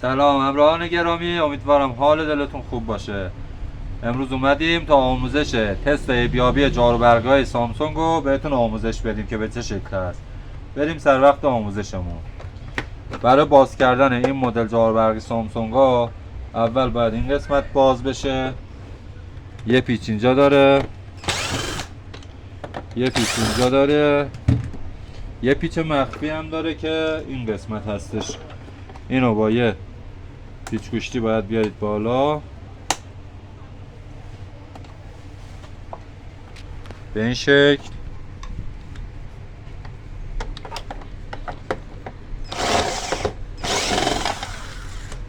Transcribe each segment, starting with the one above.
سلام همراهان گرامی، امیدوارم حال دلتون خوب باشه. امروز اومدیم تا آموزش تست بیابی جاروبرگ‌های سامسونگ رو بهتون آموزش بدیم که به چه شکل است. بریم سر وقت آموزشمون. برای باز کردن این مدل جاروبرگ سامسونگ ها اول باید این قسمت باز بشه. یه پیچ اینجا داره، یه پیچ اینجا داره، یه پیچ مخفی هم داره که این قسمت هستش. اینو با یه پیچ گوشتی باید بیارید بالا به این شکل.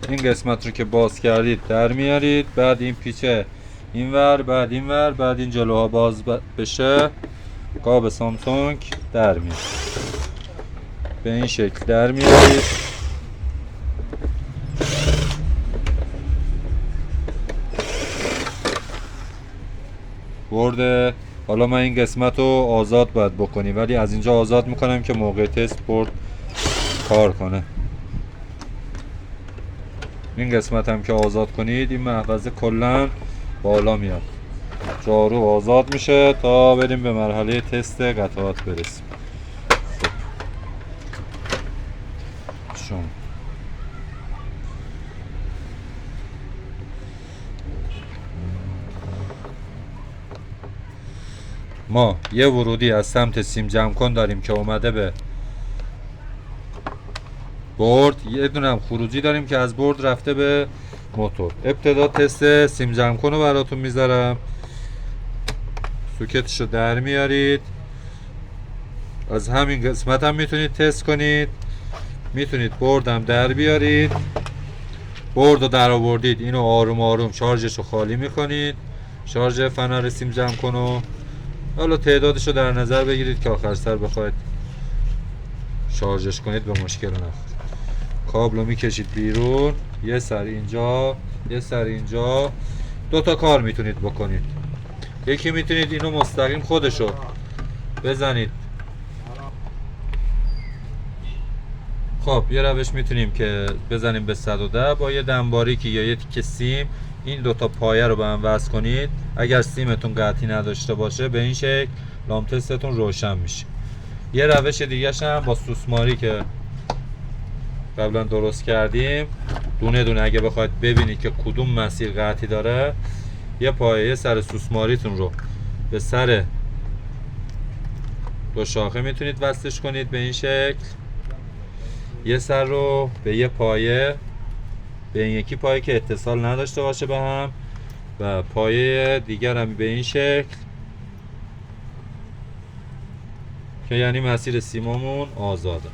این قسمت رو که باز کردید در میارید، بعد این پیچه اینور، بعد اینور، بعد این جلوها باز بشه، قاب سامسونگ در میاد. به این شکل در میارید. برده. حالا من این قسمت رو آزاد باید بکنیم، ولی از اینجا آزاد میکنم که موقع تست برد کار کنه. این قسمت هم که آزاد کنید این محفظه کلا بالا میاد، جارو آزاد میشه تا بریم به مرحله تست قطعات برسیم. ما یه ورودی از سمت سیم جمع کن داریم که اومده به بورد، یه دونه هم خروجی داریم که از بورد رفته به موتور. ابتدا تست سیم جمع کن رو براتون میذارم. سوکتش رو در میارید. از همین قسمت هم میتونید تست کنید، میتونید بورد هم در بیارید. بورد رو در آوردید، اینو آروم آروم شارژش رو خالی میکنید. شارژ فنر سیم جمع کن رو حالا تعدادش رو در نظر بگیرید که آخر سر بخواید شارژش کنید به مشکل نخورید. کابل رو میکشید بیرون، یه سر اینجا، یه سر اینجا. دو تا کار میتونید بکنید. یکی میتونید اینو مستقیم خودشو بزنید. خب یه روش میتونیم که بزنیم به 110 با یه دنباریکی یا یه تیکه سیم. این دوتا پایه رو به هم وصل کنید. اگر سیمتون قطعی نداشته باشه به این شکل لامپ تستتون روشن میشه. یه روش دیگه هم با سوسماری که قبلا درست کردیم، دونه دونه اگه بخواید ببینید که کدوم مسیر قطعی داره، یه پایه سر سوسماریتون رو به سر دو شاخه میتونید وصلش کنید به این شکل. یه سر رو به یه پایه، به این یکی پایه که اتصال نداشته باشه به هم، و پایه دیگر هم به این شکل که یعنی مسیر سیممون آزاده.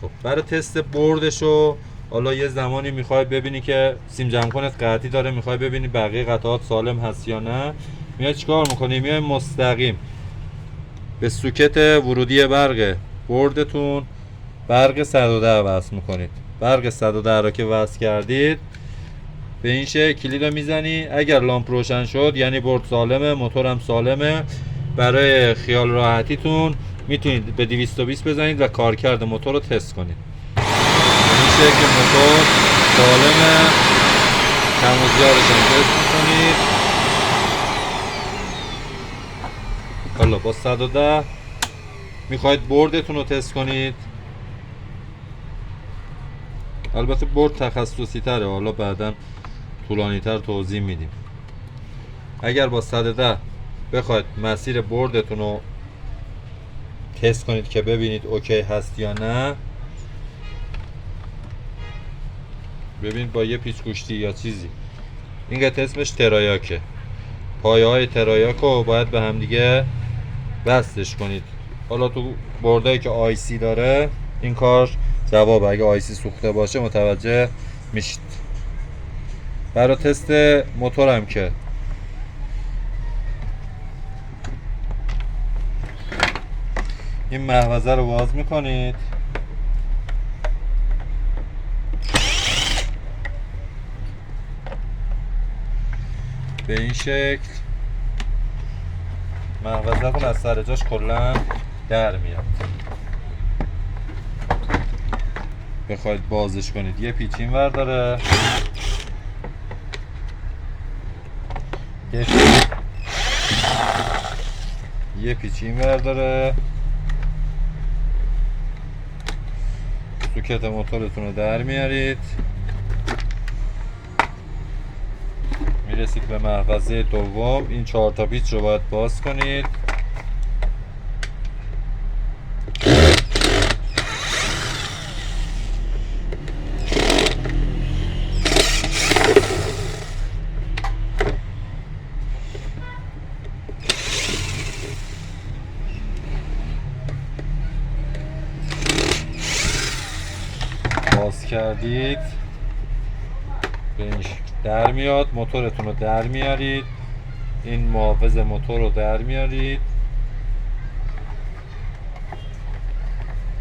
خب برای تست بردشو حالا یه زمانی میخوای ببینی که سیم جمع کنت قطعی داره، میخوای ببینی بقیه قطعات سالم هست یا نه، میای چیکار میکنی؟ میای مستقیم به سوکت ورودی برق بردتون برق 110 وصل میکنید. برق 110 رو که وصل کردید به این شکل کلید رو میزنی. اگر لامپ روشن شد یعنی برد سالمه، موتورم سالمه. برای خیال راحتیتون میتونید به 220 بزنید و کارکرد موتور رو تست کنید. به این شکل موتور سالمه، کم و زیادش هم تست میکنید. حالا با 110 میخواید بردتون رو تست کنید. البته برد تخصصی تره، حالا بعدا طولانی تر توضیح میدیم. اگر با 110 بخواید مسیر بردتون رو تست کنید که ببینید اوکی هست یا نه، ببینید با یه پیچ گوشتی یا چیزی، این قطعه اسمش ترایاکه، پایه های ترایاک رو باید به هم دیگه وصلش کنید. حالا تو بردایی که آیسی داره این کار جواب، اگه آیسی سوخته باشه متوجه میشید. برای تست موتورم که این محفظه رو باز میکنید، به این شکل محفظه‌تون از سر جاش کلا در میاد. بخواید بازش کنید یه پیچ اینور داره، یه پیچ اینور داره. سوکت موتورتون رو در میارید، میرسید به محفظه دوم. این 4 تا پیچ رو باید باز کنید. باز کردید به این شکل در میاد. موتورتون رو در میارید، این محافظ موتور رو در میارید.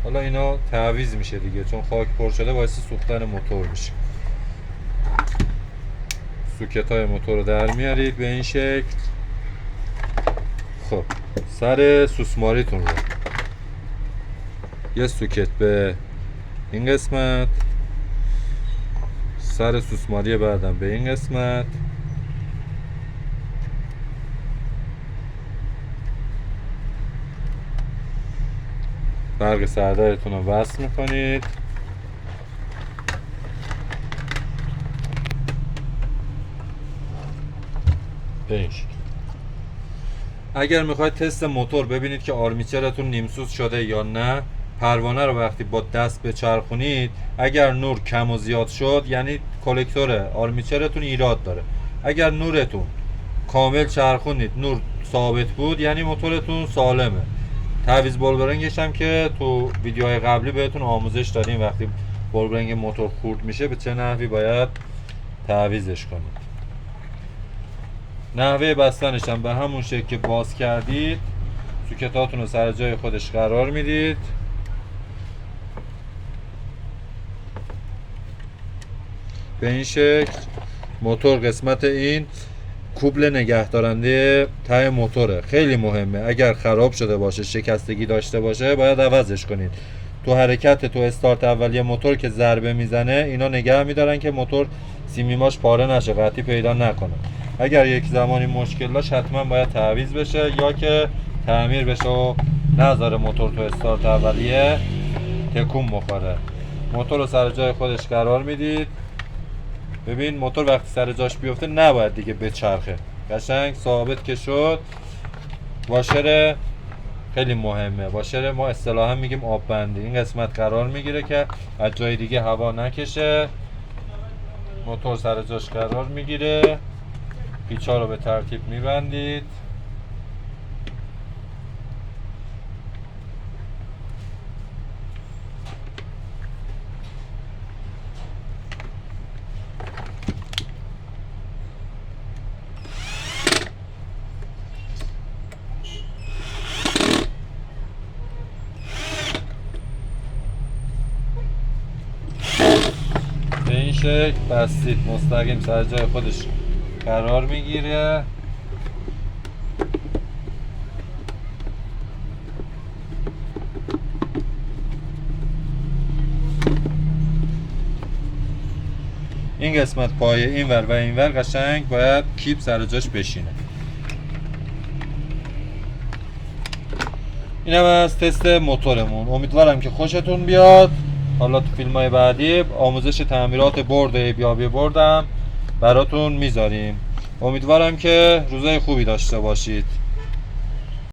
حالا اینا تعویض میشه دیگه، چون خاک پر شده باعث سوختن موتور میشه. سوکت های موتور رو در میارید به این شکل. خب سر سوسماریتون رو یه سوکت به این قسمت، سر سوسماری بعدم به این قسمت. برق سردرتون رو وصل میکنید. اگر میخواید تست موتور ببینید که آرمیچرتون نیمسوز شده یا نه، پروانه رو وقتی با دست بچرخونید اگر نور کم و زیاد شد یعنی کلکتور آرمیچرتون ایراد داره. اگر نورتون کامل چرخونید نور ثابت بود یعنی موتورتون سالمه. تعویض بولبرنگش هم که تو ویدیوهای قبلی بهتون آموزش دادیم وقتی بولبرنگ موتور خورد میشه به چه نحوی باید تعویضش کنید. نحوه بستنش هم به همون شکل که باز کردید سوکتاتون رو سر جای خودش قرار میدید. به این شکل موتور قسمت این کوبل نگه دارنده ته موتوره، خیلی مهمه. اگر خراب شده باشه، شکستگی داشته باشه باید عوضش کنید. تو حرکت تو استارت اولیه موتور که ضربه میزنه اینا نگه میدارن که موتور سیمیماش پاره نشه، قطعی پیدا نکنه. اگر یک زمانی مشکل داشت حتما باید تعویض بشه یا که تعمیر بشه و نذاره موتور تو استارت اولیه تکون بخوره. موتور رو سر جای خودش قرار میدید. ببین موتور وقتی سر جاش بیفته نباید دیگه بچرخه، قشنگ ثابت که شد. واشر خیلی مهمه، واشر ما اصطلاحا میگیم آب بندی، این قسمت قرار میگیره که از جای دیگه هوا نکشه. موتور سر جاش قرار میگیره، پیچا رو به ترتیب میبندید. به این شکل بستید، مستقیم سر جای خودش قرار میگیره. این قسمت پایه اینور و اینور قشنگ باید کیپ سر جاش بشینه. اینم از تست موتورمون. امیدوارم که خوشتون بیاد. حالا تو فیلم‌های بعدی آموزش تعمیرات برد ایبیابی بردم براتون میذاریم. امیدوارم که روزای خوبی داشته باشید.